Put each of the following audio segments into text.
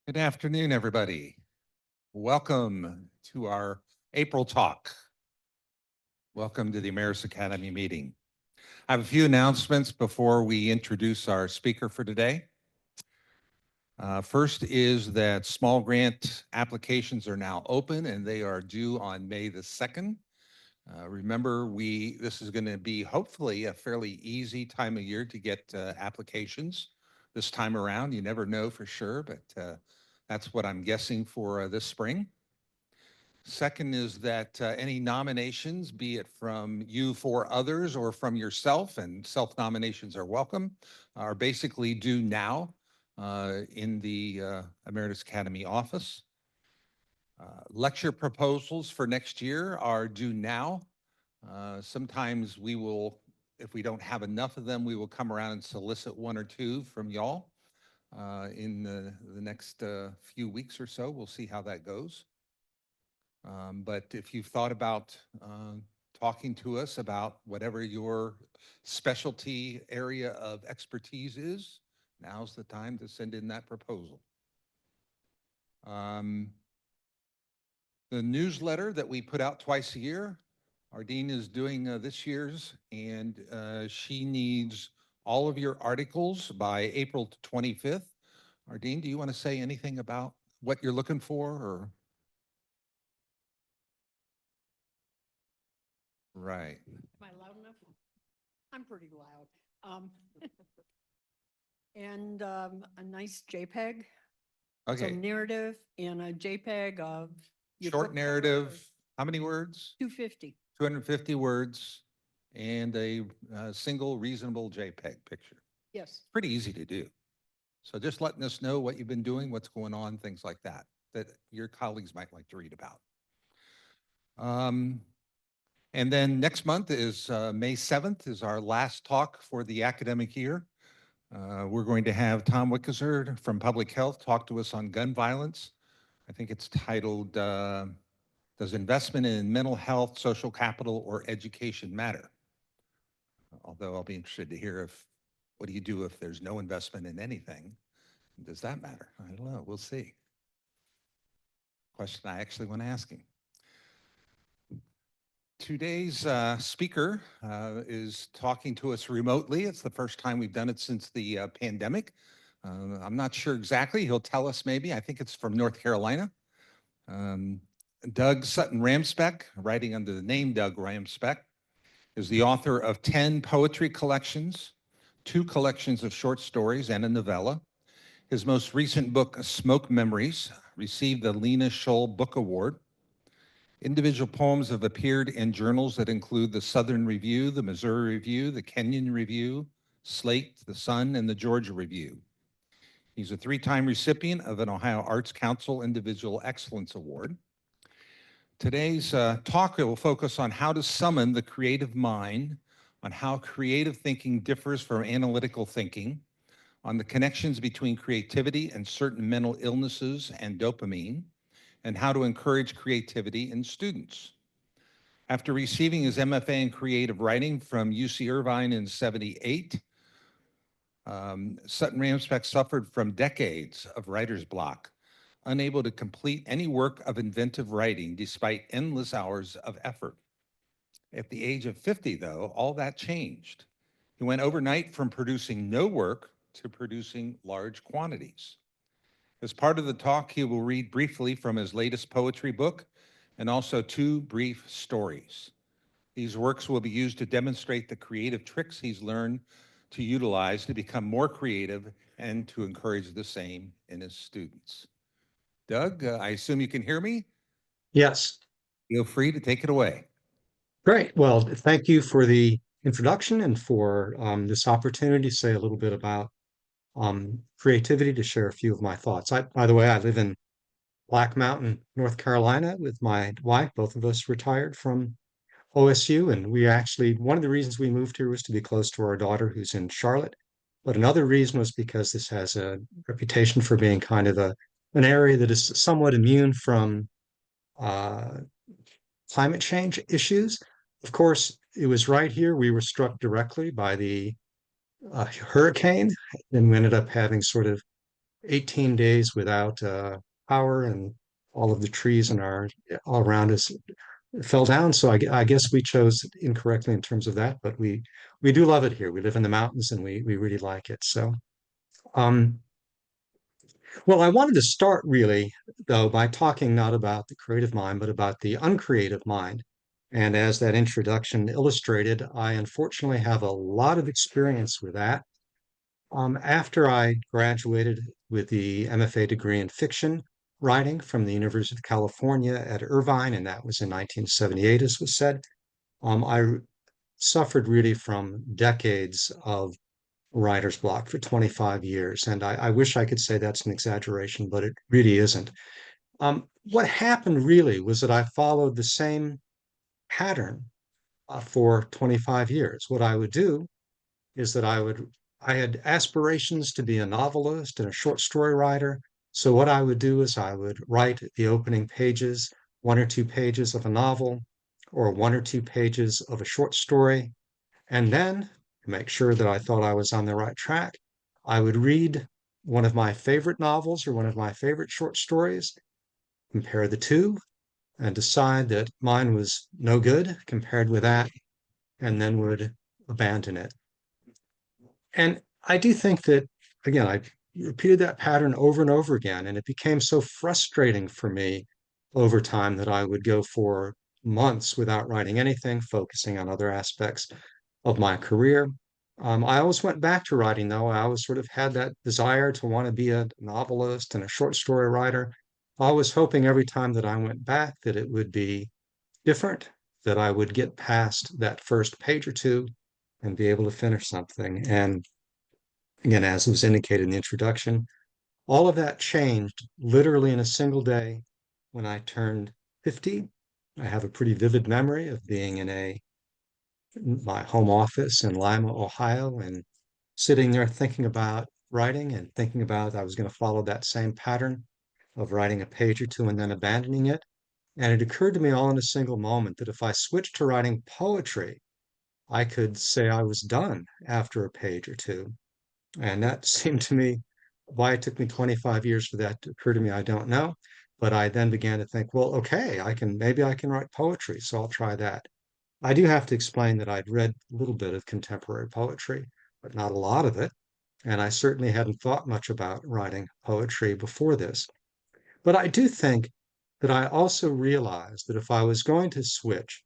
Good afternoon, everybody. Welcome to our April talk. Welcome to the Emeritus Academy meeting. I have a few announcements before we introduce our speaker for today. First is that small grant applications are now open and they are due on May the 2nd. Remember, this is going to be hopefully a fairly easy time of year to get applications this time around. You never know for sure, but that's what I'm guessing for this spring. Second is that any nominations, be it from you for others or from yourself, and self-nominations are welcome, are basically due now in the Emeritus Academy office. Lecture proposals for next year are due now. Sometimes we will, if we don't have enough of them, we will come around and solicit one or two from y'all in the next few weeks or so. We'll see how that goes. But if you've thought about talking to us about whatever your specialty area of expertise is, now's the time to send in that proposal. The newsletter that we put out twice a year, our dean is doing this year's, and she needs all of your articles by April 25th. Ardeen, do you want to say anything about what you're looking for, or? Right. Am I loud enough? I'm pretty loud. And a nice JPEG, Okay. some narrative, and a JPEG of your Short book narrative, how many words? 250. 250 words and a single reasonable JPEG picture. Yes. Pretty easy to do. So just letting us know what you've been doing, what's going on, things like that, that your colleagues might like to read about. And then next month is May 7th is our last talk for the academic year. We're going to have Tom Wickeser from Public Health talk to us on gun violence. I think it's titled, Does Investment in Mental Health, Social Capital, or Education Matter? Although I'll be interested to hear what do you do if there's no investment in anything? Does that matter? I don't know, we'll see. Question I actually want to ask him. Today's speaker is talking to us remotely. It's the first time we've done it since the pandemic. I'm not sure exactly. He'll tell us maybe. I think it's from North Carolina. Doug Sutton-Ramspeck, writing under the name Doug Ramspeck, is the author of 10 poetry collections, 2 collections of short stories, and a novella. His most recent book, Smoke Memories, received the Lena Scholl Book Award. Individual poems have appeared in journals that include the Southern Review, the Missouri Review, the Kenyon Review, Slate, the Sun, and the Georgia Review. He's a 3-time recipient of an Ohio Arts Council Individual Excellence Award. Today's talk will focus on how to summon the creative mind, on how creative thinking differs from analytical thinking, on the connections between creativity and certain mental illnesses and dopamine, and how to encourage creativity in students. After receiving his MFA in creative writing from UC Irvine in '78, Sutton-Ramspeck suffered from decades of writer's block, unable to complete any work of inventive writing despite endless hours of effort. At the age of 50, though, all that changed. He went overnight from producing no work to producing large quantities. As part of the talk, he will read briefly from his latest poetry book and also 2 brief stories. These works will be used to demonstrate the creative tricks he's learned to utilize to become more creative and to encourage the same in his students. Doug, I assume you can hear me? Yes. Feel free to take it away. Great. Well, thank you for the introduction and for this opportunity to say a little bit about creativity, to share a few of my thoughts. By the way, I live in Black Mountain, North Carolina with my wife. Both of us retired from OSU, and we actually, one of the reasons we moved here was to be close to our daughter who's in Charlotte. But another reason was because this has a reputation for being kind of an area that is somewhat immune from uh, climate change issues. Of course, it was right here. We were struck directly by the hurricane, and we ended up having sort of 18 days without power, and all of the trees in our all around us fell down. So I guess we chose incorrectly in terms of that, but we do love it here. We live in the mountains and we really like it. So um, well, I wanted to start really, though, by talking not about the creative mind, but about the uncreative mind. And as that introduction illustrated, I unfortunately have a lot of experience with that. After I graduated with the MFA degree in fiction writing from the University of California at Irvine, and that was in 1978, as was said, I suffered really from decades of writer's block for 25 years. And I wish I could say that's an exaggeration, but it really isn't. What happened really was that I followed the same pattern for 25 years. What I would do is that I had aspirations to be a novelist and a short story writer. So what I would do is I would write the opening pages, 1 or 2 pages of a novel, or 1 or 2 pages of a short story. And then, to make sure that I thought I was on the right track, I would read one of my favorite novels or one of my favorite short stories, compare the two, and decide that mine was no good compared with that, and then would abandon it. And I do think that, again, I repeated that pattern over and over again, and it became so frustrating for me over time that I would go for months without writing anything, focusing on other aspects of my career. I always went back to writing, though. I always sort of had that desire to want to be a novelist and a short story writer. I was hoping every time that I went back that it would be different, that I would get past that first page or two and be able to finish something. And again, as was indicated in the introduction, all of that changed literally in a single day when I turned 50. I have a pretty vivid memory of being in my home office in Lima, Ohio, and sitting there thinking about writing and thinking about I was going to follow that same pattern of writing a page or two and then abandoning it. And it occurred to me all in a single moment that if I switched to writing poetry, I could say I was done after a page or two. And that seemed to me why it took me 25 years for that to occur to me, I don't know. But I then began to think, well, okay, maybe I can write poetry, so I'll try that. I do have to explain that I'd read a little bit of contemporary poetry, but not a lot of it. And I certainly hadn't thought much about writing poetry before this. But I do think that I also realized that if I was going to switch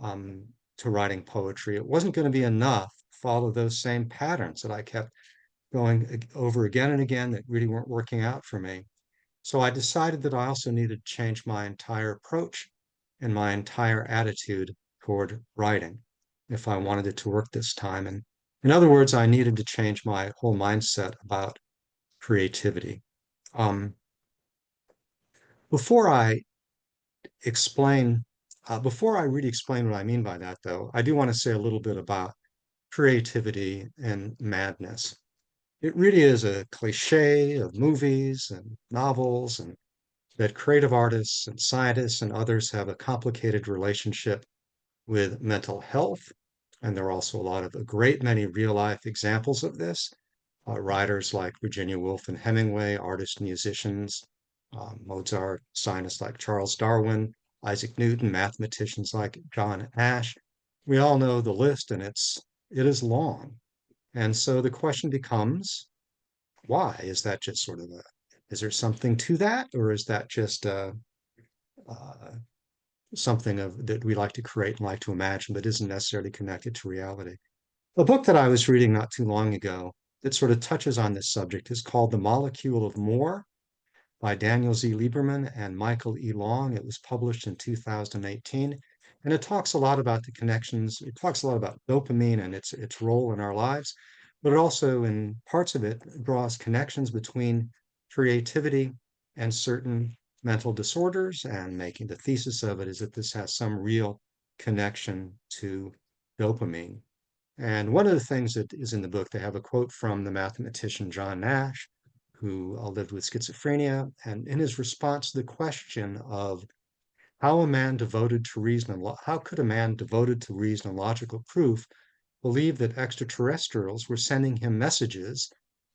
um, to writing poetry, it wasn't going to be enough to follow those same patterns that I kept going over again and again that really weren't working out for me. So I decided that I also needed to change my entire approach and my entire attitude toward writing if I wanted it to work this time. And in other words, I needed to change my whole mindset about creativity. Um, before I explain, before I really explain what I mean by that, though, I do want to say a little bit about creativity and madness. It really is a cliche of movies and novels, and that creative artists and scientists and others have a complicated relationship with mental health. And there are also a great many real life examples of this. Writers like Virginia Woolf and Hemingway, artists, musicians, Mozart, scientists like Charles Darwin, Isaac Newton, mathematicians like John Ash. We all know the list, and it is long. And so the question becomes, why? Is that just sort of is there something to that, or is that just uh, something that we like to create and like to imagine, but isn't necessarily connected to reality? A book that I was reading not too long ago that sort of touches on this subject is called The Molecule of More by Daniel Z. Lieberman and Michael E. Long. It was published in 2018. And it talks a lot about the connections. It talks a lot about dopamine and its role in our lives, but it also, in parts of it, draws connections between creativity and certain mental disorders. And making the thesis of it is that this has some real connection to dopamine. And one of the things that is in the book, they have a quote from the mathematician John Nash, who lived with schizophrenia. And in his response to the question of how could a man devoted to reason and logical proof believe that extraterrestrials were sending him messages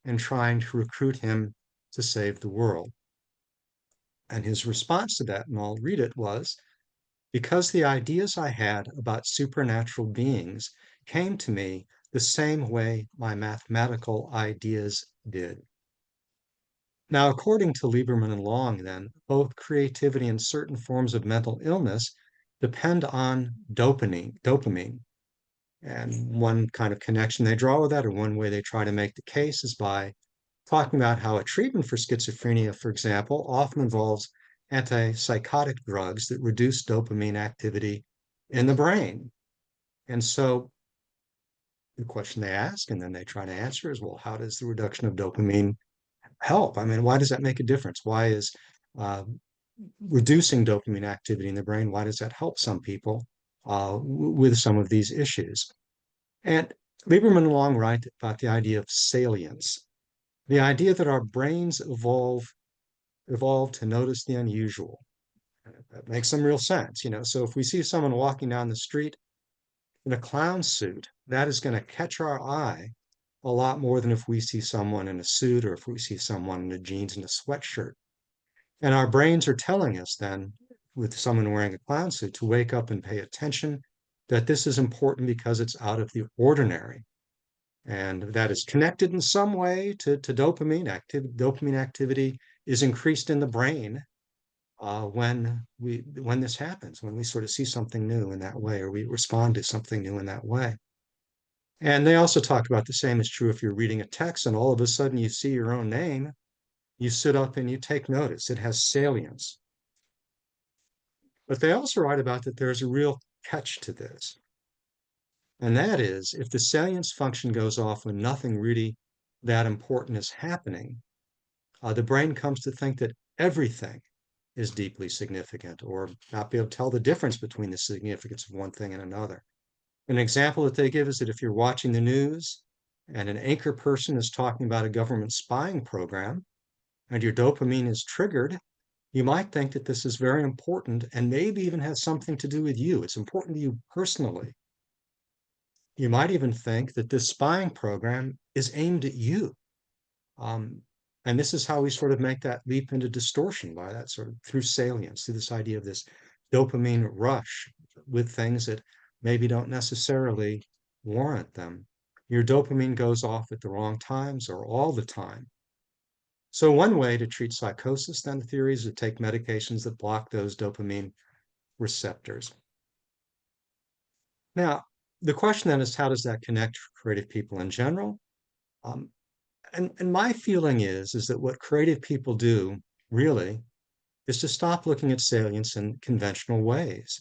and trying to recruit him to save the world. And his response to that, and I'll read it, was, because the ideas I had about supernatural beings came to me the same way my mathematical ideas did. Now, according to Lieberman and Long, then, both creativity and certain forms of mental illness depend on dopamine. And one kind of connection they draw with that, or one way they try to make the case, is by talking about how a treatment for schizophrenia, for example, often involves antipsychotic drugs that reduce dopamine activity in the brain. And so the question they ask and then they try to answer is, well, how does the reduction of dopamine help? I mean, why does that make a difference? Why is uh, reducing dopamine activity in the brain, why does that help some people with some of these issues? And Lieberman and Long write about the idea of salience, the idea that our brains evolve to notice the unusual. That makes some real sense, you know. So if we see someone walking down the street in a clown suit, that is going to catch our eye a lot more than if we see someone in a suit or if we see someone in a jeans and a sweatshirt. And our brains are telling us then, with someone wearing a clown suit, to wake up and pay attention, that this is important because it's out of the ordinary. And that is connected in some way to dopamine activity. Dopamine activity is increased in the brain when this happens, when we sort of see something new in that way, or we respond to something new in that way. And they also talk about the same is true if you're reading a text and all of a sudden you see your own name, you sit up and you take notice. It has salience. But they also write about that there's a real catch to this. And that is if the salience function goes off when nothing really that important is happening, the brain comes to think that everything is deeply significant or not be able to tell the difference between the significance of one thing and another. An example that they give is that if you're watching the news and an anchor person is talking about a government spying program and your dopamine is triggered, you might think that this is very important and maybe even has something to do with you. It's important to you personally. You might even think that this spying program is aimed at you. Um, and this is how we sort of make that leap into distortion by that sort of through salience, through this idea of this dopamine rush with things that maybe don't necessarily warrant them. Your dopamine goes off at the wrong times or all the time. So one way to treat psychosis, then the theory is to take medications that block those dopamine receptors. Now, the question then is how does that connect for creative people in general? Um, and my feeling is that what creative people do really is to stop looking at salience in conventional ways.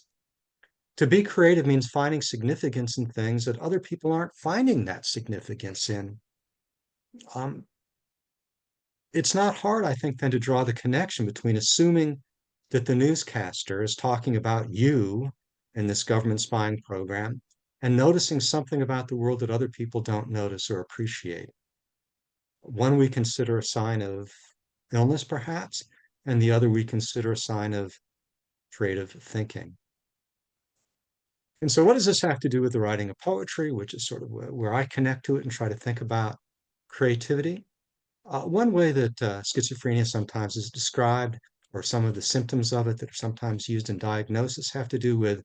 To be creative means finding significance in things that other people aren't finding that significance in. Um, it's not hard, I think, then to draw the connection between assuming that the newscaster is talking about you in this government spying program and noticing something about the world that other people don't notice or appreciate. One we consider a sign of illness, perhaps, and the other we consider a sign of creative thinking. And so, what does this have to do with the writing of poetry, which is sort of where I connect to it and try to think about creativity? One way that schizophrenia sometimes is described, or some of the symptoms of it that are sometimes used in diagnosis, have to do with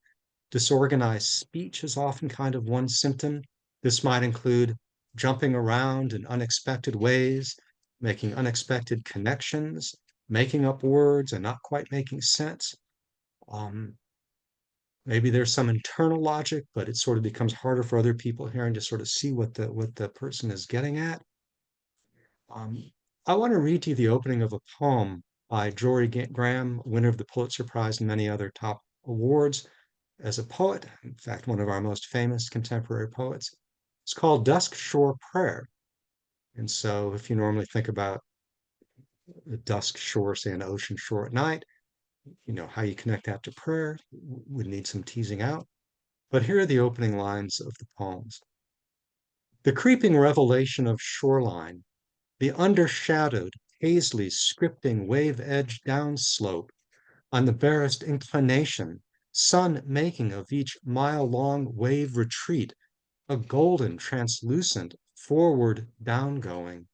disorganized speech, is often kind of one symptom. This might include jumping around in unexpected ways, making unexpected connections, making up words and not quite making sense. Um, Maybe there's some internal logic, but it sort of becomes harder for other people hearing to sort of see what the person is getting at. Um, I want to read to you the opening of a poem by Jory Graham, winner of the Pulitzer Prize and many other top awards as a poet, in fact, one of our most famous contemporary poets. It's called Dusk Shore Prayer. And so if you normally think about the dusk shore, say an ocean shore at night, you know, how you connect that to prayer would need some teasing out. But here are the opening lines of the poems. The creeping revelation of shoreline, the undershadowed, hazily scripting wave-edged downslope on the barest inclination, sun making of each mile-long wave retreat a golden, translucent, forward down-going,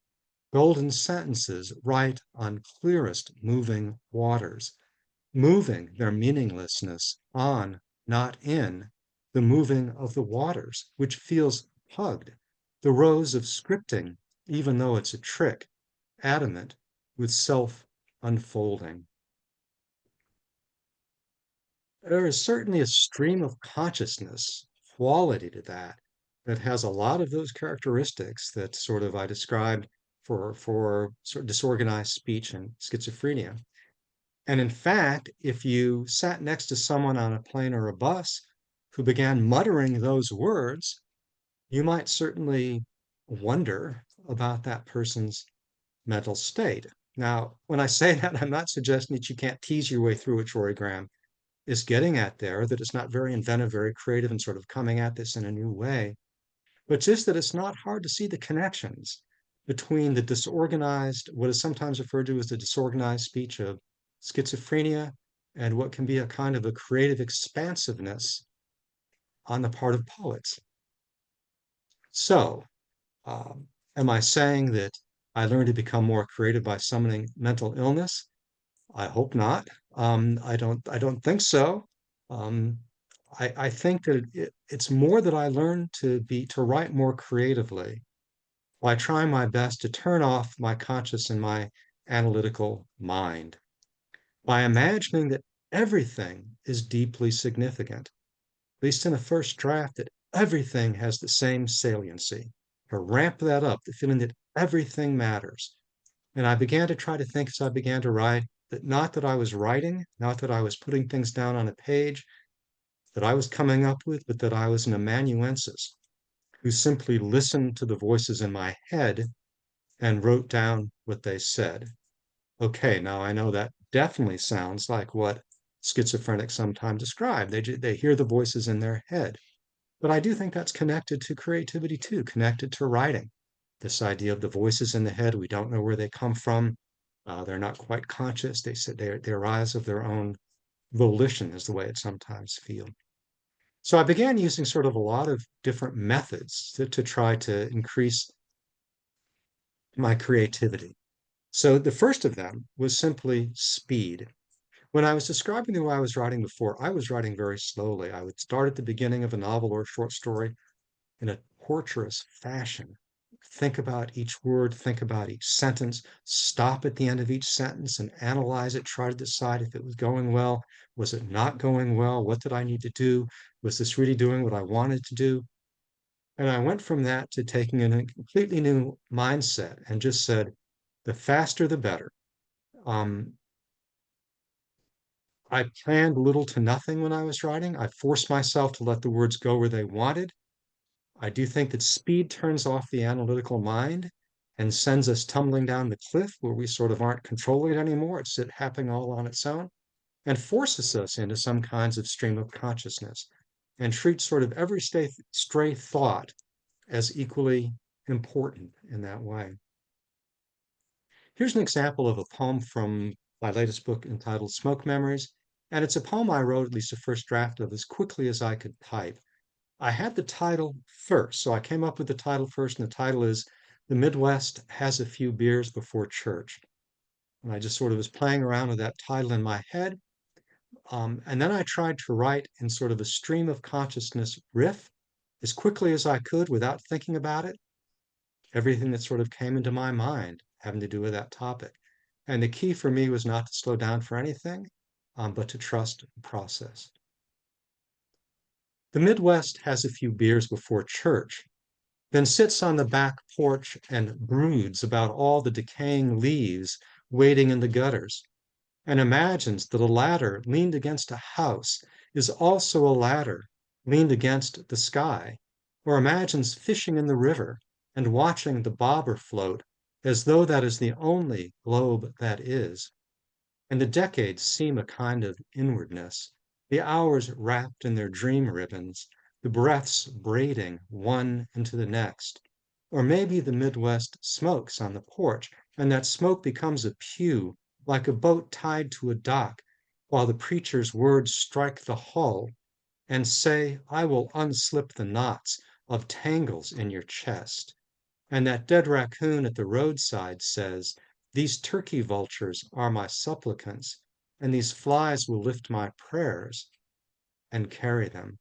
Golden sentences write on clearest moving waters, moving their meaninglessness on, not in, the moving of the waters, which feels hugged, the rose of scripting, even though it's a trick, adamant with self-unfolding. There is certainly a stream of consciousness quality to that that has a lot of those characteristics that sort of I described for sort of disorganized speech and schizophrenia. And in fact, if you sat next to someone on a plane or a bus who began muttering those words, you might certainly wonder about that person's mental state. Now, when I say that, I'm not suggesting that you can't tease your way through what Troy Graham is getting at there, that it's not very inventive, very creative, and sort of coming at this in a new way, but just that it's not hard to see the connections between the disorganized, what is sometimes referred to as the disorganized speech of schizophrenia, and what can be a kind of a creative expansiveness on the part of poets. So, um, am I saying that I learned to become more creative by summoning mental illness? I hope not. I don't think so. Um, I think that it's more that I learned to write more creatively by trying my best to turn off my conscious and my analytical mind, by imagining that everything is deeply significant, at least in a first draft, that everything has the same saliency, to ramp that up, the feeling that everything matters. And I began to try to think as I began to write that not that I was writing, not that I was putting things down on a page that I was coming up with, but that I was an amanuensis who simply listened to the voices in my head and wrote down what they said. Okay, now I know that definitely sounds like what schizophrenics sometimes describe. They hear the voices in their head. But I do think that's connected to creativity too, connected to writing. This idea of the voices in the head, we don't know where they come from. They're not quite conscious. They arise of their own volition, is the way it sometimes feels. So I began using sort of a lot of different methods to try to increase my creativity. So the first of them was simply speed. When I was describing the way I was writing before, I was writing very slowly. I would start at the beginning of a novel or a short story in a torturous fashion. Think about each word, think about each sentence, stop at the end of each sentence and analyze it, try to decide if it was going well, was it not going well, what did I need to do, was this really doing what I wanted to do? And I went from that to taking in a completely new mindset and just said, the faster the better. Um, I planned little to nothing when I was writing. I forced myself to let the words go where they wanted. I do think that speed turns off the analytical mind and sends us tumbling down the cliff where we sort of aren't controlling it anymore. It's it happening all on its own and forces us into some kinds of stream of consciousness and treats sort of every stray thought as equally important in that way. Here's an example of a poem from my latest book entitled Smoke Memories. And it's a poem I wrote, at least a first draft of, as quickly as I could type. I had the title first. So I came up with the title first, and the title is The Midwest Has a Few Beers Before Church. And I just sort of was playing around with that title in my head. And then I tried to write in sort of a stream of consciousness riff as quickly as I could without thinking about it. Everything that sort of came into my mind having to do with that topic. And the key for me was not to slow down for anything, but to trust the process. The Midwest has a few beers before church, then sits on the back porch and broods about all the decaying leaves waiting in the gutters, and imagines that a ladder leaned against a house is also a ladder leaned against the sky, or imagines fishing in the river and watching the bobber float as though that is the only globe that is. And the decades seem a kind of inwardness, the hours wrapped in their dream ribbons, the breaths braiding one into the next. Or maybe the Midwest smokes on the porch, and that smoke becomes a pew, like a boat tied to a dock, while the preacher's words strike the hull and say, I will unslip the knots of tangles in your chest. And that dead raccoon at the roadside says, "These turkey vultures are my supplicants, and these flies will lift my prayers and carry them."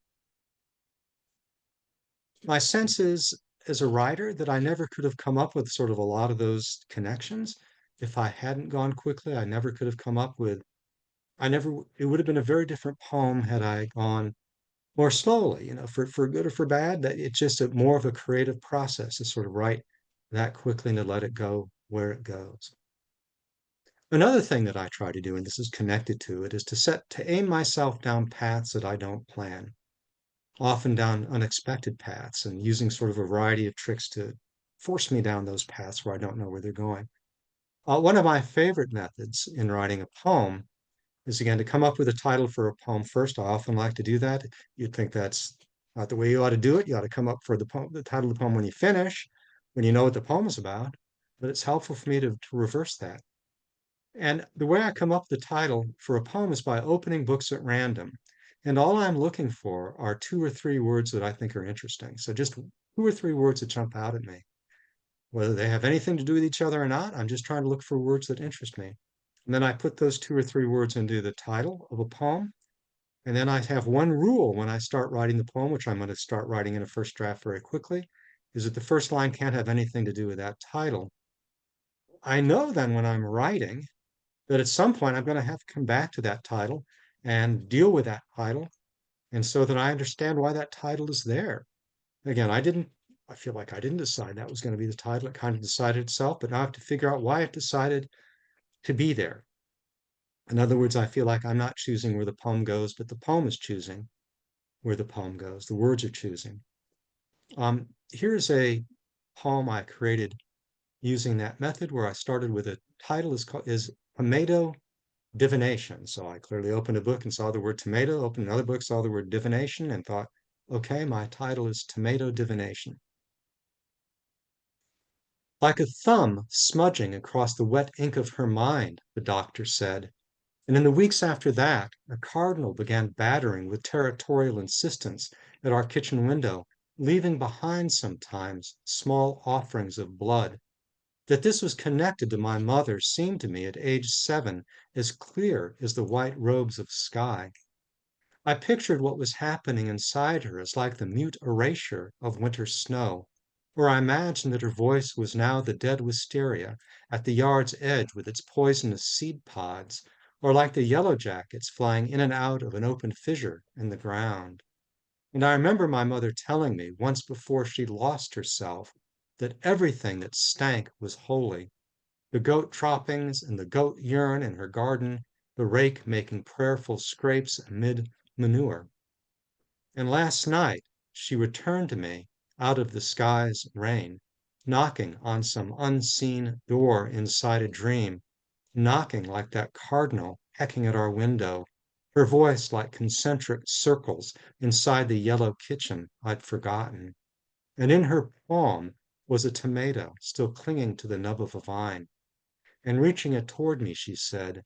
My sense is, as a writer, that I never could have come up with sort of a lot of those connections if I hadn't gone quickly. I never could have come up with, it would have been a very different poem had I gone more slowly, for good or for bad, that it's just more of a creative process to sort of write that quickly and to let it go where it goes. Another thing that I try to do, and this is connected to it, is to aim myself down paths that I don't plan, often down unexpected paths, and using sort of a variety of tricks to force me down those paths where I don't know where they're going. One of my favorite methods in writing a poem is, again, to come up with a title for a poem first. I often like to do that. You'd think that's not the way you ought to do it. You ought to come up for the title of the poem when you finish, when you know what the poem is about. But it's helpful for me to reverse that. And the way I come up with the title for a poem is by opening books at random. And all I'm looking for are 2 or 3 words that I think are interesting. So just 2 or 3 words that jump out at me. Whether they have anything to do with each other or not, I'm just trying to look for words that interest me. And then I put those 2 or 3 words into the title of a poem. And then I have one rule when I start writing the poem, which I'm going to start writing in a first draft very quickly, is that the first line can't have anything to do with that title. I know then when I'm writing that at some point I'm going to have to come back to that title and deal with that title. And so that I understand why that title is there. Again, I feel like I didn't decide that was going to be the title. It kind of decided itself, but now I have to figure out why it decided to be there. In other words, I feel like I'm not choosing where the poem goes, but the poem is choosing where the poem goes. The words are choosing. Here's a poem I created using that method where I started with a title is Tomato Divination. So I clearly opened a book and saw the word tomato, opened another book, saw the word divination, and thought, okay, my title is Tomato Divination. Like a thumb smudging across the wet ink of her mind, the doctor said. And in the weeks after that, a cardinal began battering with territorial insistence at our kitchen window, leaving behind sometimes small offerings of blood. That this was connected to my mother seemed to me at age 7 as clear as the white robes of sky. I pictured what was happening inside her as like the mute erasure of winter snow, or I imagined that her voice was now the dead wisteria at the yard's edge with its poisonous seed pods, or like the yellow jackets flying in and out of an open fissure in the ground. And I remember my mother telling me once before she lost herself that everything that stank was holy, the goat droppings and the goat urine in her garden, the rake making prayerful scrapes amid manure. And last night she returned to me out of the sky's rain, knocking on some unseen door inside a dream, knocking like that cardinal pecking at our window, her voice like concentric circles inside the yellow kitchen I'd forgotten. And in her palm was a tomato still clinging to the nub of a vine. And reaching it toward me, she said,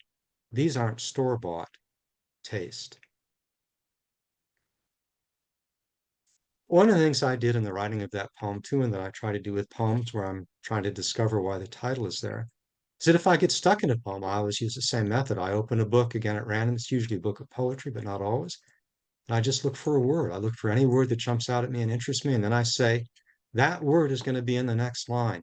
"These aren't store-bought. Taste." One of the things I did in the writing of that poem too, and that I try to do with poems where I'm trying to discover why the title is there, is that if I get stuck in a poem, I always use the same method. I open a book again at random. It's usually a book of poetry, but not always. And I just look for a word. I look for any word that jumps out at me and interests me. And then I say, that word is going to be in the next line.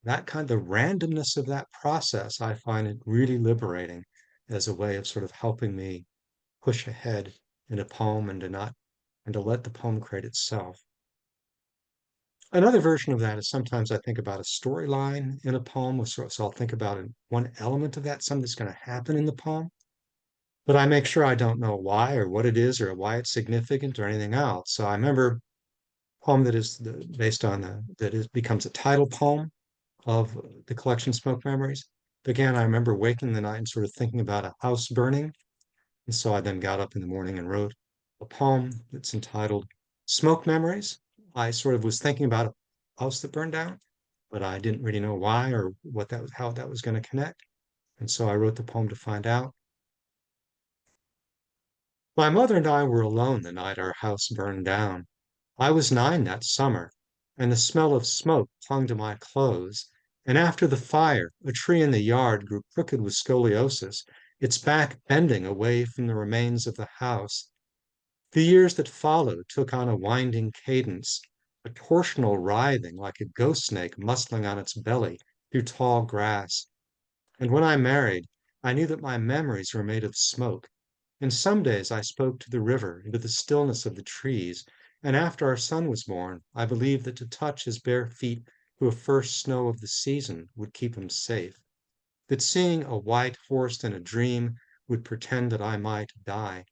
That kind of randomness of that process, I find it really liberating as a way of sort of helping me push ahead in a poem and to let the poem create itself. Another version of that is sometimes I think about a storyline in a poem. So I'll think about one element of that, something that's going to happen in the poem, but I make sure I don't know why or what it is or why it's significant or anything else. So I remember a poem that is based on becomes a title poem of the collection Smoke Memories. Again, I remember waking the night and sort of thinking about a house burning. And so I then got up in the morning and wrote a poem that's entitled Smoke Memories. I sort of was thinking about a house that burned down, but I didn't really know why or how that was going to connect. And so I wrote the poem to find out. My mother and I were alone the night our house burned down. I was 9 that summer, and the smell of smoke clung to my clothes. And after the fire, a tree in the yard grew crooked with scoliosis, its back bending away from the remains of the house. The years that followed took on a winding cadence, a torsional writhing like a ghost snake muscling on its belly through tall grass. And when I married, I knew that my memories were made of smoke. And some days I spoke to the river, into the stillness of the trees. And after our son was born, I believed that to touch his bare feet to a first snow of the season would keep him safe. That seeing a white horse in a dream would pretend that I might die.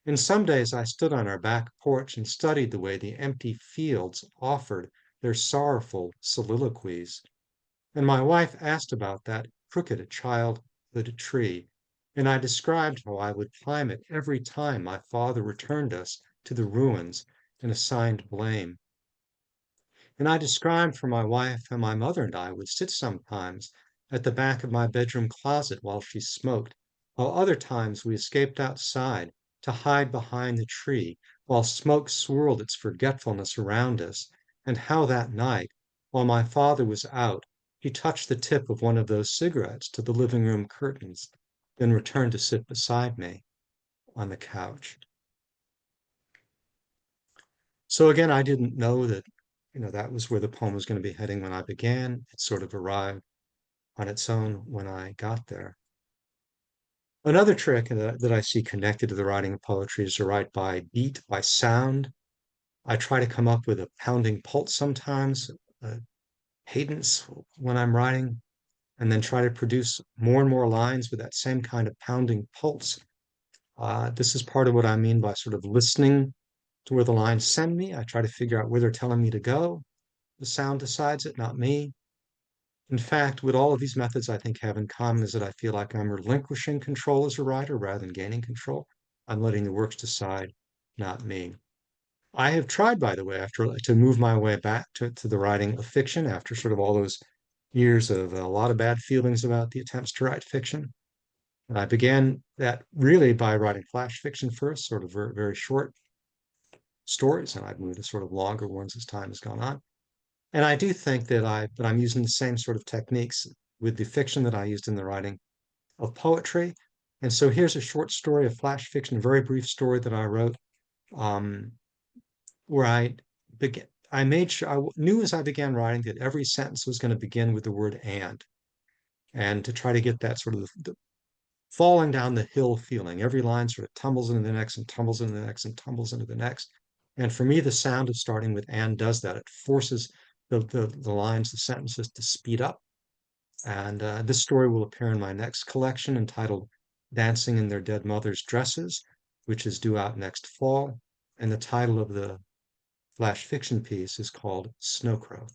And some days I stood on our back porch and studied the way the empty fields offered their sorrowful soliloquies. And my wife asked about that crooked childhood tree, and I described how I would climb it every time my father returned us to the ruins and assigned blame. And I described for my wife how my mother and I would sit sometimes at the back of my bedroom closet while she smoked, while other times we escaped outside to hide behind the tree while smoke swirled its forgetfulness around us, and how that night, while my father was out, he touched the tip of one of those cigarettes to the living room curtains, then returned to sit beside me on the couch. So again, I didn't know that, that was where the poem was going to be heading when I began. It sort of arrived on its own when I got there. Another trick that I see connected to the writing of poetry is to write by beat, by sound. I try to come up with a pounding pulse sometimes, a cadence when I'm writing, and then try to produce more and more lines with that same kind of pounding pulse. This is part of what I mean by sort of listening to where the lines send me. I try to figure out where they're telling me to go. The sound decides it, not me. In fact, what all of these methods I think have in common is that I feel like I'm relinquishing control as a writer rather than gaining control. I'm letting the works decide, not me. I have tried, by the way, after to move my way back to the writing of fiction after sort of all those years of a lot of bad feelings about the attempts to write fiction. And I began that really by writing flash fiction first, sort of very, very short stories, and I've moved to sort of longer ones as time has gone on. And I do think that I'm using the same sort of techniques with the fiction that I used in the writing of poetry. And so here's a short story of flash fiction, a very brief story that I wrote, um, where I made sure I knew as I began writing that every sentence was going to begin with the word and to try to get that sort of the falling down the hill feeling. Every line sort of tumbles into the next and tumbles into the next and tumbles into the next. And for me, the sound of starting with and does that. It forces the lines, the sentences to speed up. And this story will appear in my next collection entitled Dancing in Their Dead Mother's Dresses, which is due out next fall. And the title of the flash fiction piece is called Snow Crow.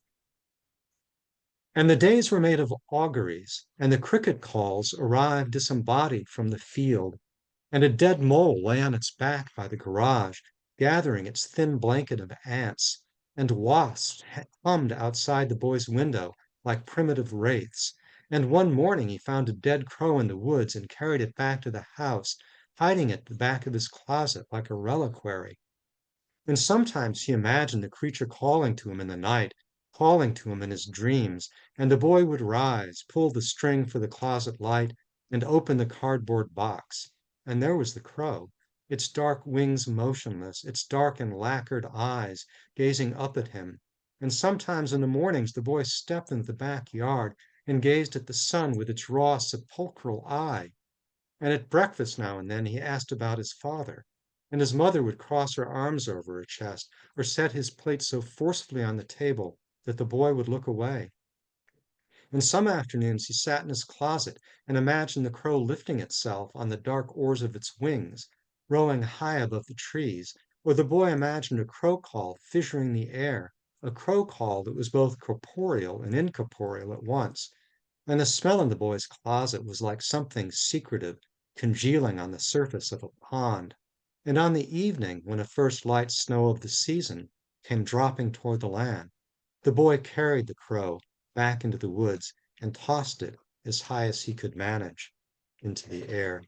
And the days were made of auguries, and the cricket calls arrived disembodied from the field, and a dead mole lay on its back by the garage, gathering its thin blanket of ants, and wasps hummed outside the boy's window like primitive wraiths. And one morning he found a dead crow in the woods and carried it back to the house, hiding it at the back of his closet like a reliquary. And sometimes he imagined the creature calling to him in the night, calling to him in his dreams, and the boy would rise, pull the string for the closet light, and open the cardboard box. And there was the crow, its dark wings motionless, its dark and lacquered eyes gazing up at him. And sometimes in the mornings the boy stepped into the backyard and gazed at the sun with its raw sepulchral eye. And at breakfast now and then he asked about his father, and his mother would cross her arms over her chest or set his plate so forcefully on the table that the boy would look away. And some afternoons he sat in his closet and imagined the crow lifting itself on the dark oars of its wings, rowing high above the trees, or the boy imagined a crow call fissuring the air, a crow call that was both corporeal and incorporeal at once. And the smell in the boy's closet was like something secretive congealing on the surface of a pond. And on the evening, when a first light snow of the season came dropping toward the land, the boy carried the crow back into the woods and tossed it as high as he could manage into the air.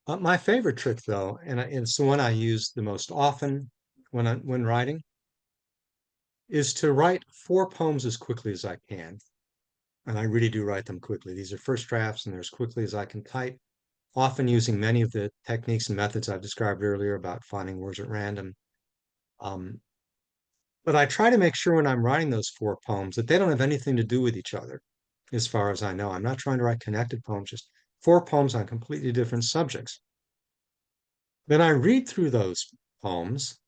My favorite trick, though, and it's the one I use the most often when writing, is to write 4 poems as quickly as I can. And I really do write them quickly. These are first drafts, and they're as quickly as I can type, often using many of the techniques and methods I've described earlier about finding words at random. Um, but I try to make sure when I'm writing those 4 poems that they don't have anything to do with each other, as far as I know. I'm not trying to write connected poems, just 4 poems on completely different subjects. Then I read through those poems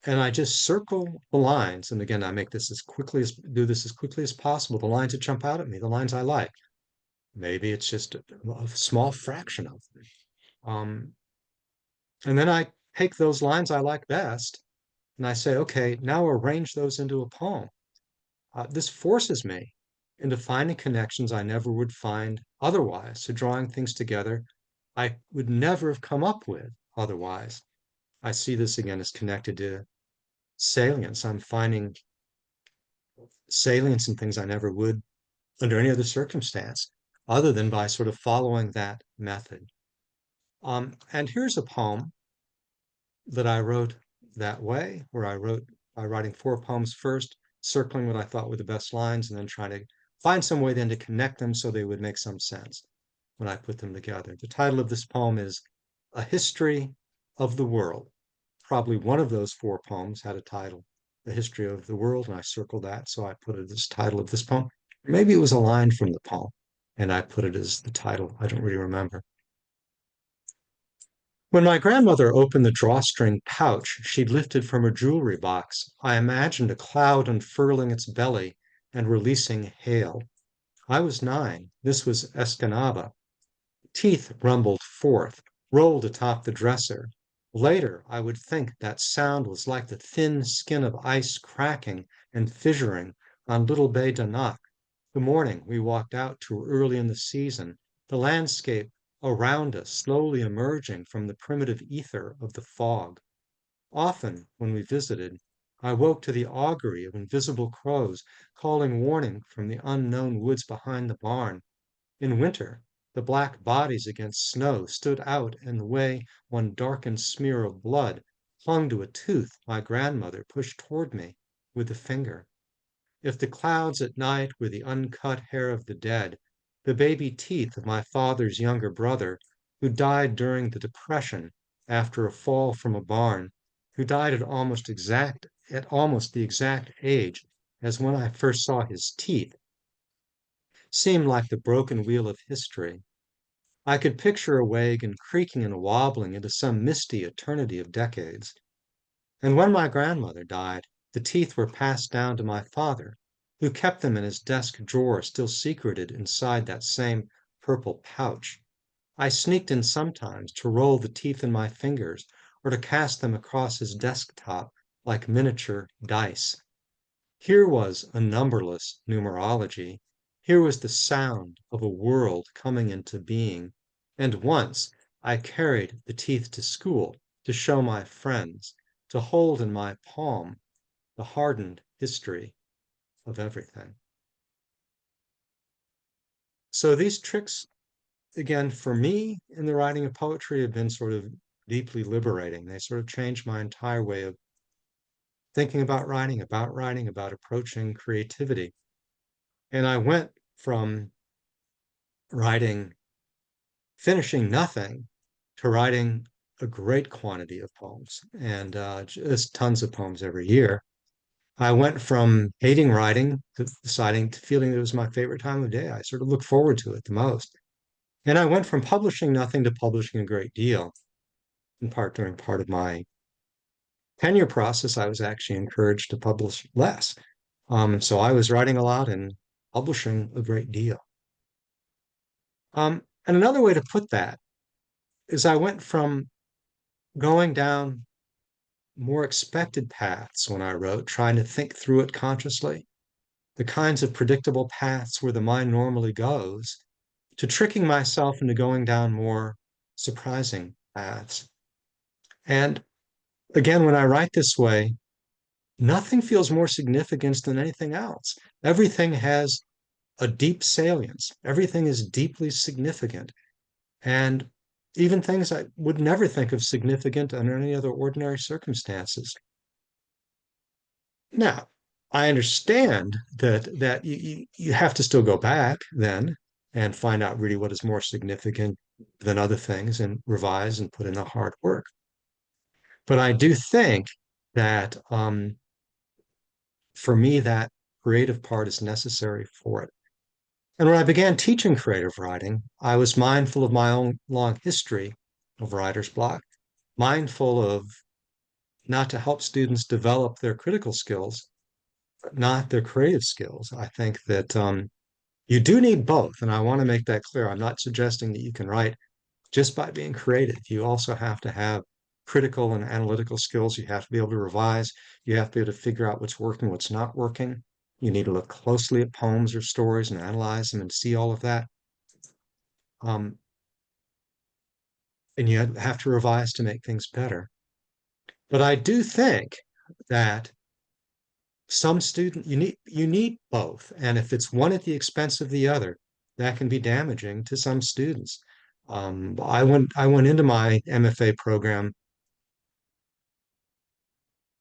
and I just circle the lines. And again, I make this as quickly as do this as quickly as possible. The lines that jump out at me, the lines I like. Maybe it's just a small fraction of them. And then I take those lines I like best and I say, okay, now arrange those into a poem. This forces me into finding connections I never would find otherwise, to drawing things together I would never have come up with otherwise. I see this again as connected to salience. I'm finding salience in things I never would under any other circumstance, other than by sort of following that method. And here's a poem that I wrote that way, where I wrote by writing 4 poems first, circling what I thought were the best lines, and then trying to find some way then to connect them so they would make some sense when I put them together. The title of this poem is A History of the World. Probably one of those 4 poems had a title, The History of the World, and I circled that, so I put it as title of this poem. Maybe it was a line from the poem, and I put it as the title. I don't really remember. When my grandmother opened the drawstring pouch she'd lifted from her jewelry box, I imagined a cloud unfurling its belly and releasing hail. I was 9. This was Escanaba. Teeth rumbled forth, rolled atop the dresser. Later, I would think that sound was like the thin skin of ice cracking and fissuring on Little Bay Danak. The morning we walked out too early in the season, the landscape around us slowly emerging from the primitive ether of the fog. Often, when we visited, I woke to the augury of invisible crows calling warning from the unknown woods behind the barn. In winter, the black bodies against snow stood out in the way one darkened smear of blood clung to a tooth my grandmother pushed toward me with a finger. If the clouds at night were the uncut hair of the dead, the baby teeth of my father's younger brother, who died during the Depression after a fall from a barn, who died at almost the exact age as when I first saw his teeth, seemed like the broken wheel of history. I could picture a wagon creaking and wobbling into some misty eternity of decades. And when my grandmother died, the teeth were passed down to my father, who kept them in his desk drawer, still secreted inside that same purple pouch. I sneaked in sometimes to roll the teeth in my fingers or to cast them across his desktop like miniature dice. Here was a numberless numerology. Here was the sound of a world coming into being. And once I carried the teeth to school to show my friends, to hold in my palm the hardened history of everything. So these tricks, again, for me in the writing of poetry, have been sort of deeply liberating. They sort of changed my entire way of thinking about writing, about approaching creativity. And I went from writing, finishing nothing, to writing a great quantity of poems, and just tons of poems every year. I went from hating writing to deciding to feeling it was my favorite time of day. I sort of look forward to it the most. And I went from publishing nothing to publishing a great deal. In part, during part of my tenure process, I was actually encouraged to publish less. So I was writing a lot and publishing a great deal. And another way to put that is I went from going down more expected paths when I wrote, trying to think through it consciously, the kinds of predictable paths where the mind normally goes, to tricking myself into going down more surprising paths. And again, when I write this way, nothing feels more significant than anything else. Everything has a deep salience, everything is deeply significant. And even things I would never think of significant under any other ordinary circumstances. Now, I understand that you have to still go back then and find out really what is more significant than other things and revise and put in the hard work. But I do think that for me, that creative part is necessary for it. And when I began teaching creative writing, I was mindful of my own long history of writer's block, mindful of not to help students develop their critical skills, but not their creative skills. I think that you do need both. And I want to make that clear. I'm not suggesting that you can write just by being creative. You also have to have critical and analytical skills. You have to be able to revise. You have to be able to figure out what's working, what's not working. You need to look closely at poems or stories and analyze them and see all of that. Um, and you have to revise to make things better. But I do think that you need both, and if it's one at the expense of the other, that can be damaging to some students. I went into my MFA program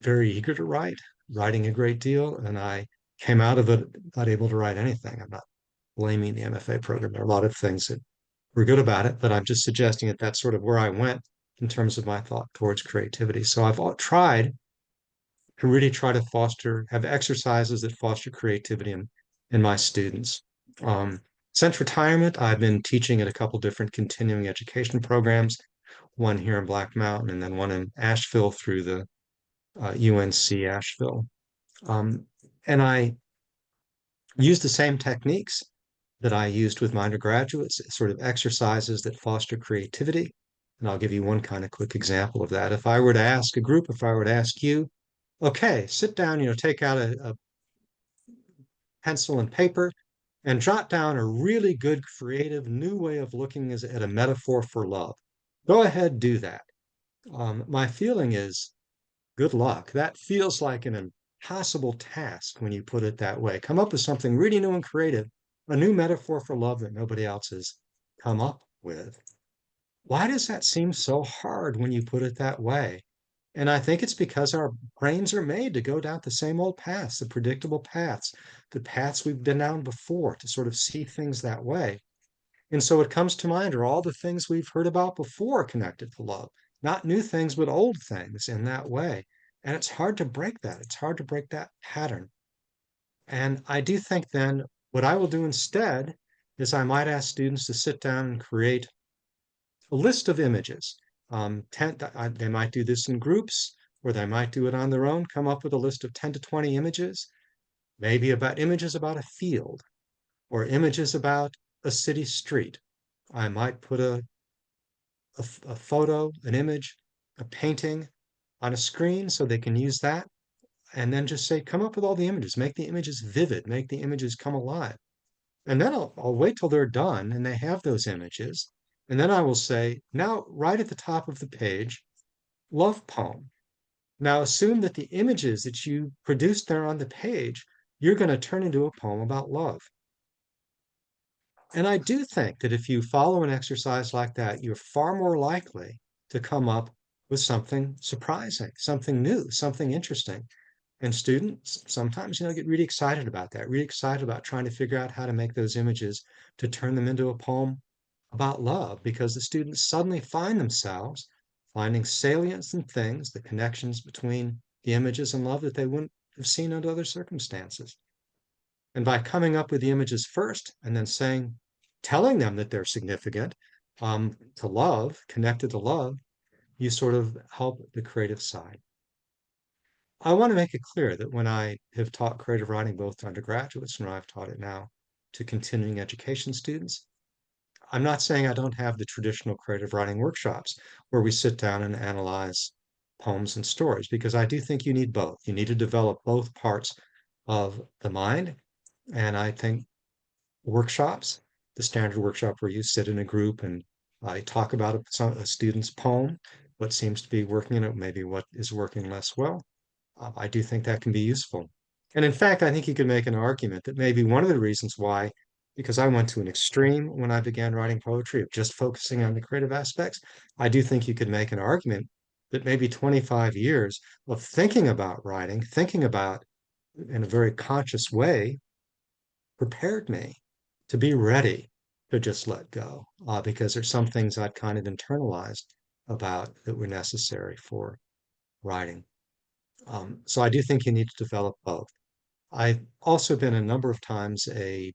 very eager to write, writing a great deal, and I came out of it not able to write anything. I'm not blaming the MFA program. There are a lot of things that were good about it, but I'm just suggesting that that's sort of where I went in terms of my thought towards creativity. So I've tried to really try to have exercises that foster creativity in my students. Since retirement, I've been teaching at a couple different continuing education programs, one here in Black Mountain and then one in Asheville through the UNC Asheville. Um, and I use the same techniques that I used with my undergraduates, sort of exercises that foster creativity. And I'll give you one kind of quick example of that. If I were to ask a group, if I were to ask you, okay, sit down, take out a pencil and paper and jot down a really good, creative, new way of looking at a metaphor for love. Go ahead, do that. My feeling is good luck. That feels like an impossible task when you put it that way. Come up with something really new and creative, a new metaphor for love that nobody else has come up with. Why does that seem so hard when you put it that way? And I think it's because our brains are made to go down the same old paths, the predictable paths, the paths we've been down before to sort of see things that way. And so what comes to mind are all the things we've heard about before connected to love, not new things, but old things in that way. And it's hard to break that. It's hard to break that pattern. And I do think then what I will do instead is I might ask students to sit down and create a list of images. They might do this in groups, or they might do it on their own, come up with a list of 10 to 20 images, maybe about images about a field or images about a city street. I might put a photo, an image, a painting on a screen so they can use that. And then just say, come up with all the images, make the images vivid, make the images come alive. And then I'll wait till they're done and they have those images. And then I will say, now, right at the top of the page, love poem. Now, assume that the images that you produced there on the page, you're going to turn into a poem about love. And I do think that if you follow an exercise like that, you're far more likely to come up with something surprising, something new, something interesting. And students sometimes, get really excited about that, really excited about trying to figure out how to make those images to turn them into a poem about love, because the students suddenly find themselves finding salience in things, the connections between the images and love that they wouldn't have seen under other circumstances. And by coming up with the images first and then telling them that they're significant to love, connected to love, you sort of help the creative side. I want to make it clear that when I have taught creative writing both to undergraduates and I've taught it now to continuing education students, I'm not saying I don't have the traditional creative writing workshops where we sit down and analyze poems and stories, because I do think you need both. You need to develop both parts of the mind. And I think workshops, the standard workshop where you sit in a group and I talk about a student's poem, what seems to be working in it, maybe what is working less well. I do think that can be useful. And in fact, I think you could make an argument that maybe one of the reasons why because I went to an extreme when I began writing poetry of just focusing on the creative aspects. I do think you could make an argument that maybe 25 years of thinking about writing, thinking about in a very conscious way, prepared me to be ready to just let go, because there's some things I'd kind of internalized about that were necessary for writing. So I do think you need to develop both. I've also been a number of times a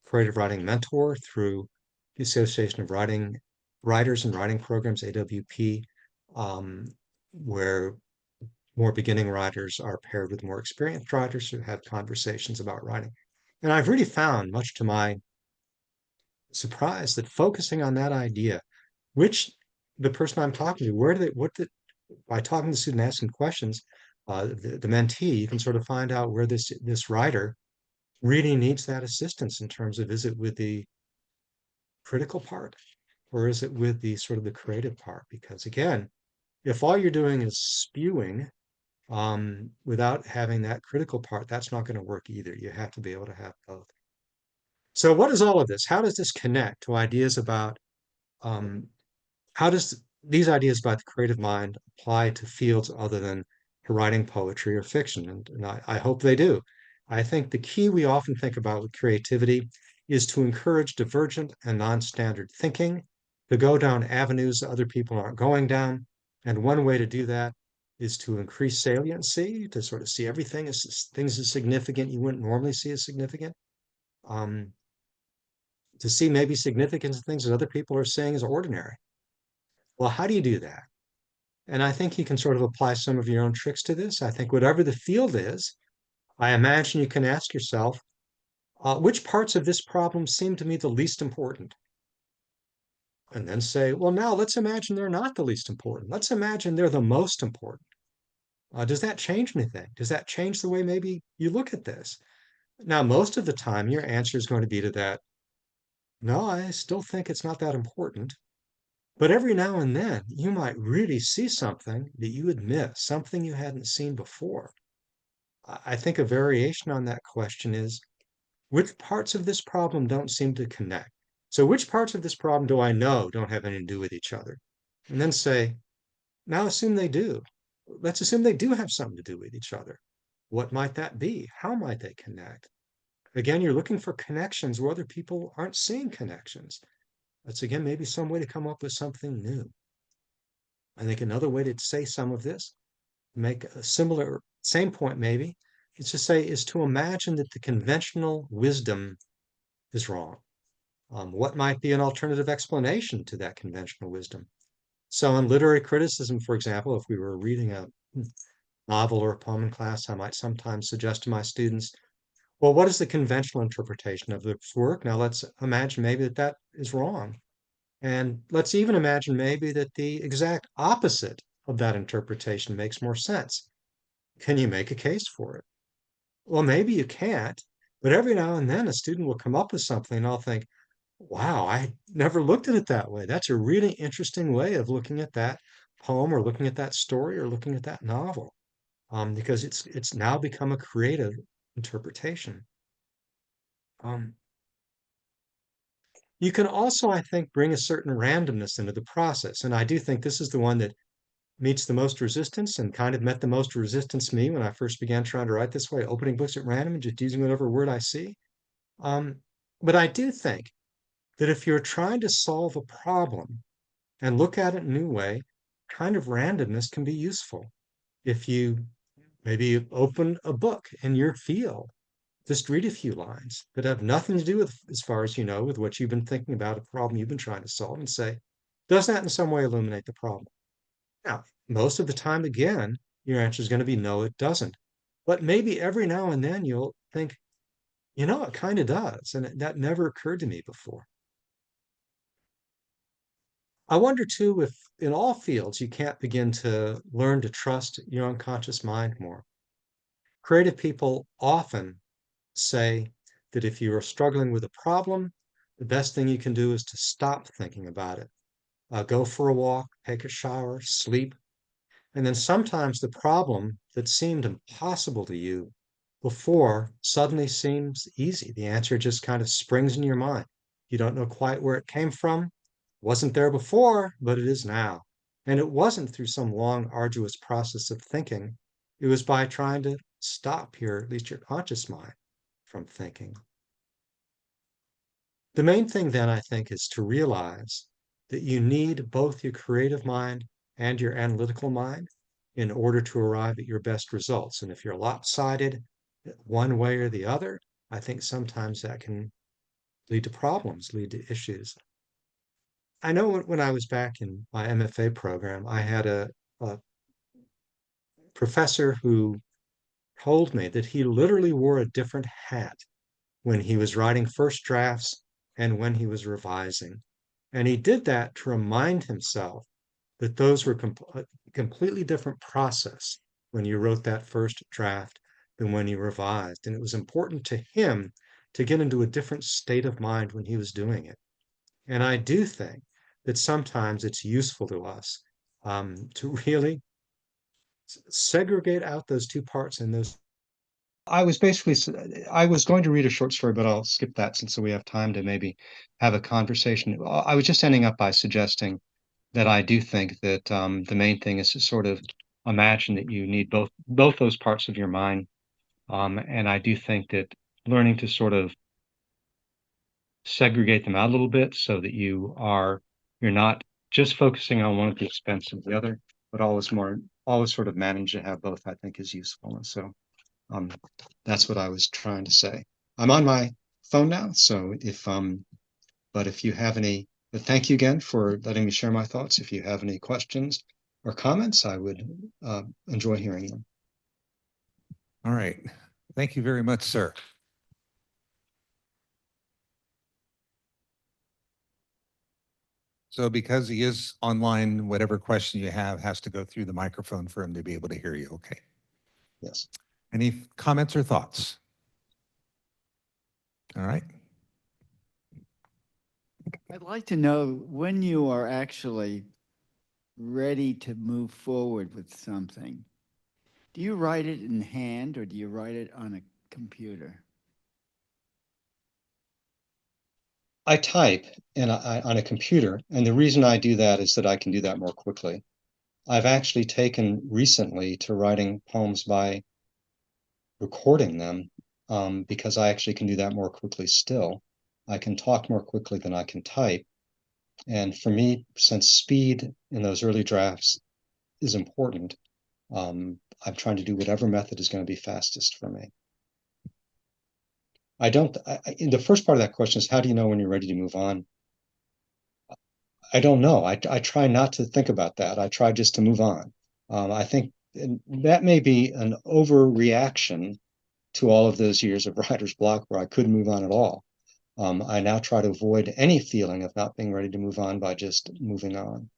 creative writing mentor through the Association of Writers and Writing Programs, AWP, where more beginning writers are paired with more experienced writers who have conversations about writing. And I've really found, much to my surprise, that focusing on that idea, which the person I'm talking to, by talking to the student, asking questions, the mentee, you can sort of find out where this writer really needs that assistance in terms of, is it with the critical part or is it with the sort of the creative part? Because again, if all you're doing is spewing without having that critical part, that's not going to work either. You have to be able to have both. So what is all of this? How does this connect to ideas about um, how does these ideas about the creative mind apply to fields other than to writing poetry or fiction? And I hope they do. I think the key we often think about with creativity is to encourage divergent and non-standard thinking, to go down avenues other people aren't going down. And one way to do that is to increase saliency, to sort of see everything as things as significant you wouldn't normally see as significant. Um, to see maybe significance of things that other people are saying is ordinary. Well, how do you do that? And I think you can sort of apply some of your own tricks to this. I think whatever the field is, I imagine you can ask yourself, which parts of this problem seem to me the least important? And then say, well, now let's imagine they're not the least important. Let's imagine they're the most important. Does that change anything? Does that change the way maybe you look at this? Now, most of the time, your answer is going to be to that, no, I still think it's not that important. But every now and then, you might really see something that you would miss, something you hadn't seen before. I think a variation on that question is, which parts of this problem don't seem to connect? So which parts of this problem do I know don't have anything to do with each other? And then say, now assume they do. Let's assume they do have something to do with each other. What might that be? How might they connect? Again, you're looking for connections where other people aren't seeing connections. That's again, maybe some way to come up with something new. I think another way to say some of this, make a similar, same point maybe, is to say, is to imagine that the conventional wisdom is wrong. What might be an alternative explanation to that conventional wisdom? So in literary criticism, for example, if we were reading a novel or a poem in class, I might sometimes suggest to my students, well, what is the conventional interpretation of this work? Now let's imagine maybe that is wrong. And let's even imagine maybe that the exact opposite of that interpretation makes more sense. Can you make a case for it? Well, maybe you can't, but every now and then a student will come up with something and I'll think, wow, I never looked at it that way. That's a really interesting way of looking at that poem or looking at that story or looking at that novel, because it's now become a creative interpretation. Um, you can also, I think, bring a certain randomness into the process. And I do think this is the one that meets the most resistance and kind of met the most resistance to me when I first began trying to write this way, opening books at random and just using whatever word I see. Um, but I do think that if you're trying to solve a problem and look at it in a new way, kind of randomness can be useful. If you maybe open a book in your field, just read a few lines that have nothing to do with, as far as you know, with what you've been thinking about, a problem you've been trying to solve, and say, does that in some way illuminate the problem? Now, most of the time, again, your answer is going to be no, it doesn't. But maybe every now and then you'll think, it kind of does. And that never occurred to me before. I wonder too if in all fields you can't begin to learn to trust your unconscious mind more. Creative people often say that if you are struggling with a problem, the best thing you can do is to stop thinking about it. Go for a walk, take a shower, sleep, and then sometimes the problem that seemed impossible to you before suddenly seems easy. The answer just kind of springs in your mind. You don't know quite where it came from. Wasn't there before, but it is now. And it wasn't through some long, arduous process of thinking. It was by trying to stop your, at least your conscious mind, from thinking. The main thing then, I think, is to realize that you need both your creative mind and your analytical mind in order to arrive at your best results. And if you're lopsided one way or the other, I think sometimes that can lead to problems, lead to issues. I know when I was back in my MFA program, I had a professor who told me that he literally wore a different hat when he was writing first drafts and when he was revising. And he did that to remind himself that those were a completely different process when you wrote that first draft than when you revised. And it was important to him to get into a different state of mind when he was doing it. And I do think that sometimes it's useful to us to really segregate out those two parts and those. I was basically, I was going to read a short story, but I'll skip that since we have time to maybe have a conversation. I was just ending up by suggesting that I do think that the main thing is to sort of imagine that you need both those parts of your mind. And I do think that learning to sort of segregate them out a little bit so that you're not just focusing on one at the expense of the other, but always sort of manage to have both, I think is useful. And so um, that's what I was trying to say. I'm on my phone now, so but if you have any, but thank you again for letting me share my thoughts. If you have any questions or comments, I would enjoy hearing them. All right. Thank you very much, sir. So because he is online, whatever question you have has to go through the microphone for him to be able to hear you. Okay. Yes. Any comments or thoughts? All right. I'd like to know when you are actually ready to move forward with something. Do you write it in hand or do you write it on a computer? I type on a computer, and the reason I do that is that I can do that more quickly. I've actually taken recently to writing poems by recording them because I actually can do that more quickly still. I can talk more quickly than I can type. And for me, since speed in those early drafts is important, I'm trying to do whatever method is going to be fastest for me. In the first part of that question is, how do you know when you're ready to move on? I don't know. I try not to think about that. I try just to move on. I think that may be an overreaction to all of those years of writer's block where I couldn't move on at all. I now try to avoid any feeling of not being ready to move on by just moving on.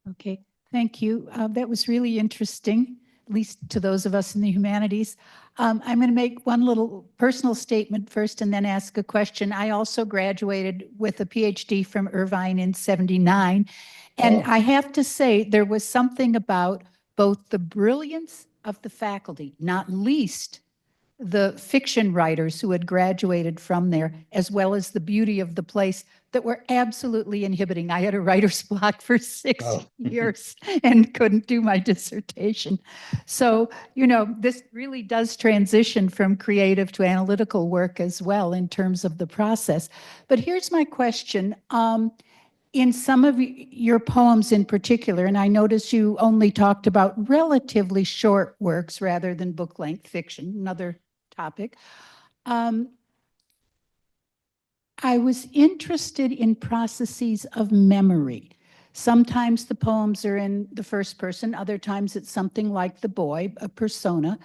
Okay, thank you. That was really interesting, at least to those of us in the humanities. I'm going to make one little personal statement first and then ask a question. I also graduated with a PhD from Irvine in '79. And I have to say, there was something about both the brilliance of the faculty, not least the fiction writers who had graduated from there, as well as the beauty of the place, that were absolutely inhibiting. I had a writer's block for 6 years and couldn't do my dissertation. So, this really does transition from creative to analytical work as well in terms of the process. But here's my question. In some of your poems in particular, and I notice you only talked about relatively short works rather than book-length fiction, another topic. I was interested in processes of memory. Sometimes the poems are in the first person, other times it's something like the boy, a persona.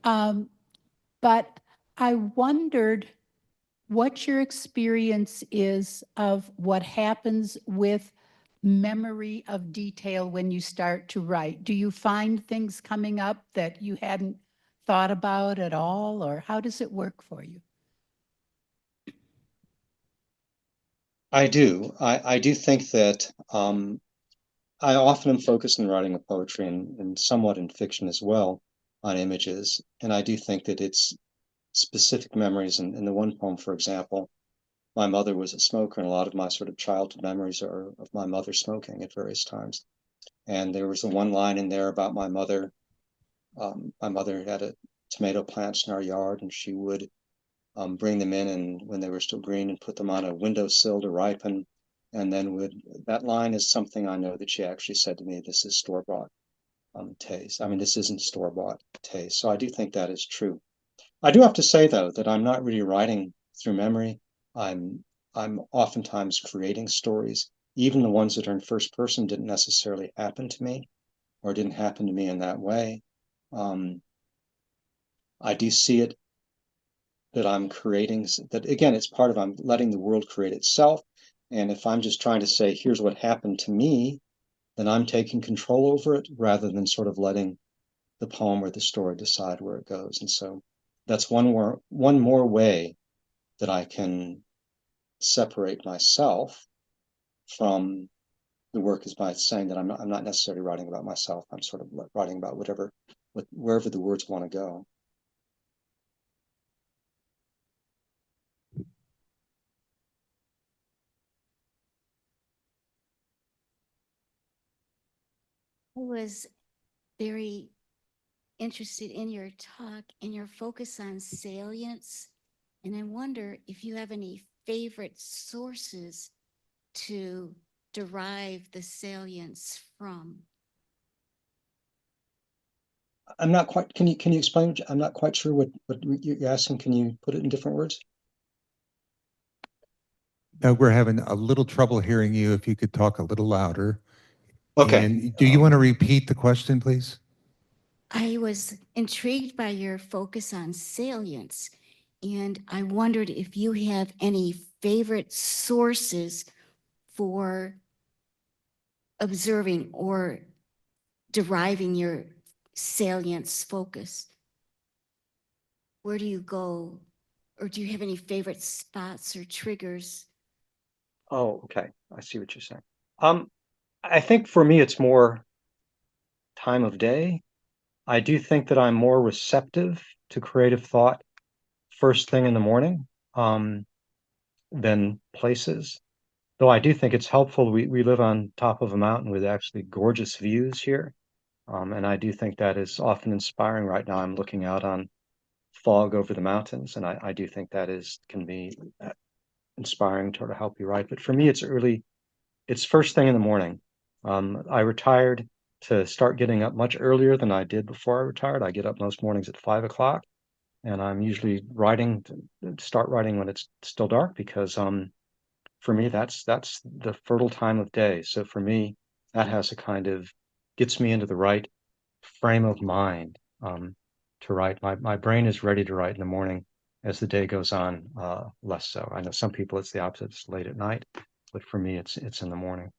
But I wondered what your experience is of what happens with memory of detail when you start to write. Do you find things coming up that you hadn't thought about at all, or how does it work for you? I do. I do think that I often am focused in writing of poetry and somewhat in fiction as well on images. And I do think that it's specific memories. In the one poem, for example, my mother was a smoker, and a lot of my sort of childhood memories are of my mother smoking at various times. And there was the one line in there about my mother. My mother had a tomato plants in our yard, and she would bring them in, and when they were still green, and put them on a windowsill to ripen. And then that line is something I know that she actually said to me, this is store-bought taste. I mean, this isn't store-bought taste. So I do think that is true. I do have to say, though, that I'm not really writing through memory. I'm oftentimes creating stories. Even the ones that are in first person didn't necessarily happen to me, or didn't happen to me in that way. I do see it that I'm creating, that again, it's part of, I'm letting the world create itself. And if I'm just trying to say, here's what happened to me, then I'm taking control over it rather than sort of letting the poem or the story decide where it goes. And so that's one more way that I can separate myself from the work, is by saying that I'm not necessarily writing about myself. I'm sort of writing about wherever the words want to go. I was very interested in your talk and your focus on salience. And I wonder if you have any favorite sources to derive the salience from. I'm not quite, can you explain? I'm not quite sure what you're asking. Can you put it in different words? We're having a little trouble hearing you. If you could talk a little louder. Okay. And do you want to repeat the question, please? I was intrigued by your focus on salience, and I wondered if you have any favorite sources for observing or deriving your salience focus. Where do you go? Or do you have any favorite spots or triggers? Oh, okay. I see what you're saying. I think for me, it's more time of day. I do think that I'm more receptive to creative thought first thing in the morning than places. Though I do think it's helpful. We live on top of a mountain with actually gorgeous views here. And I do think that is often inspiring. Right now, I'm looking out on fog over the mountains, and I do think that can be inspiring to help you write. But for me, it's first thing in the morning. I retired to start getting up much earlier than I did before I retired. I get up most mornings at 5 o'clock, and I'm usually start writing when it's still dark, because for me, that's the fertile time of day. So for me, that has a kind of gets me into the right frame of mind to write. My brain is ready to write in the morning. As the day goes on, less so. I know some people it's the opposite, it's late at night, but for me, it's in the morning.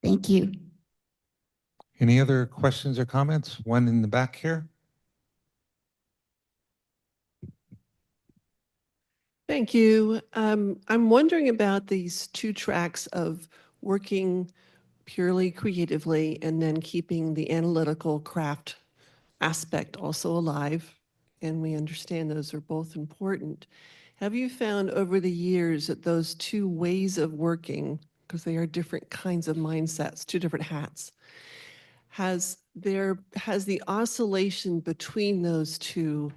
Thank you. Any other questions or comments? One in the back here. Thank you. I'm wondering about these two tracks of working purely creatively and then keeping the analytical craft aspect also alive. And we understand those are both important. Have you found over the years that those two ways of working, because they are different kinds of mindsets, two different hats, has the oscillation between those two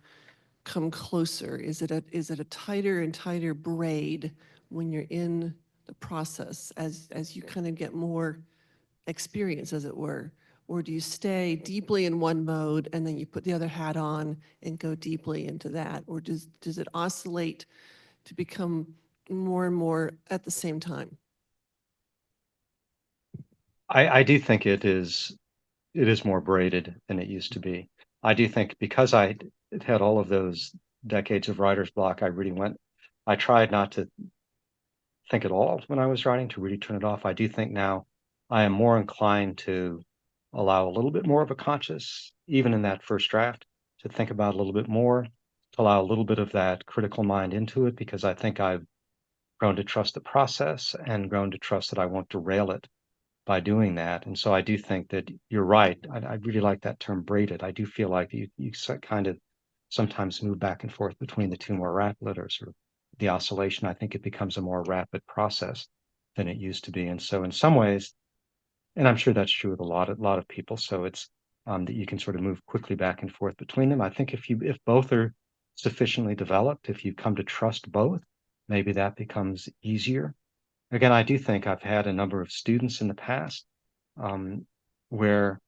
come closer? Is it a tighter and tighter braid when you're in the process as you kind of get more experience, as it were? Or do you stay deeply in one mode and then you put the other hat on and go deeply into that? Or does it oscillate to become more and more at the same time? I do think it is more braided than it used to be. I do think because I had all of those decades of writer's block, I tried not to think at all when I was writing, to really turn it off. I do think now I am more inclined to allow a little bit more of a conscious, even in that first draft, to think about a little bit more, to allow a little bit of that critical mind into it, because I think I've grown to trust the process and grown to trust that I won't derail it by doing that. And so I do think that you're right. I really like that term braided. I do feel like you kind of sometimes move back and forth between the two more rapid or sort of the oscillation. I think it becomes a more rapid process than it used to be. And so in some ways, and I'm sure that's true with a lot of people. So it's that you can sort of move quickly back and forth between them. I think if both are sufficiently developed, if you come to trust both, maybe that becomes easier. Again, I do think I've had a number of students in the past where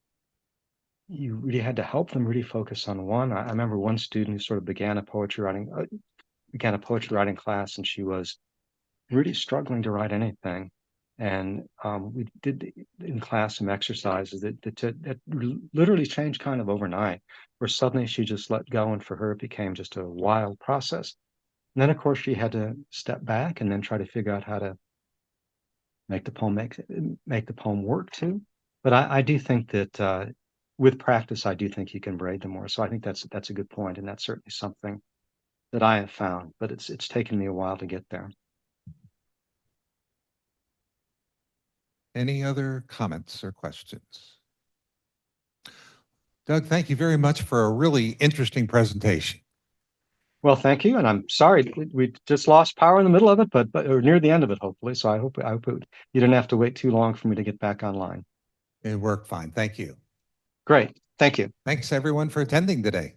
you really had to help them really focus on one. I remember one student who sort of began a poetry writing class, and she was really struggling to write anything. And we did in class some exercises that literally changed kind of overnight, where suddenly she just let go, and for her it became just a wild process. And then, of course, she had to step back and then try to figure out how to make the poem work too. But I do think that with practice, I do think you can braid them more. So I think that's a good point, and that's certainly something that I have found. But it's taken me a while to get there. Any other comments or questions? Doug, thank you very much for a really interesting presentation. Well, thank you, and I'm sorry we just lost power in the middle of it, but or near the end of it, hopefully. So I hope you didn't have to wait too long for me to get back online. It worked fine. Thank you. Great, thank you. Thanks everyone for attending today.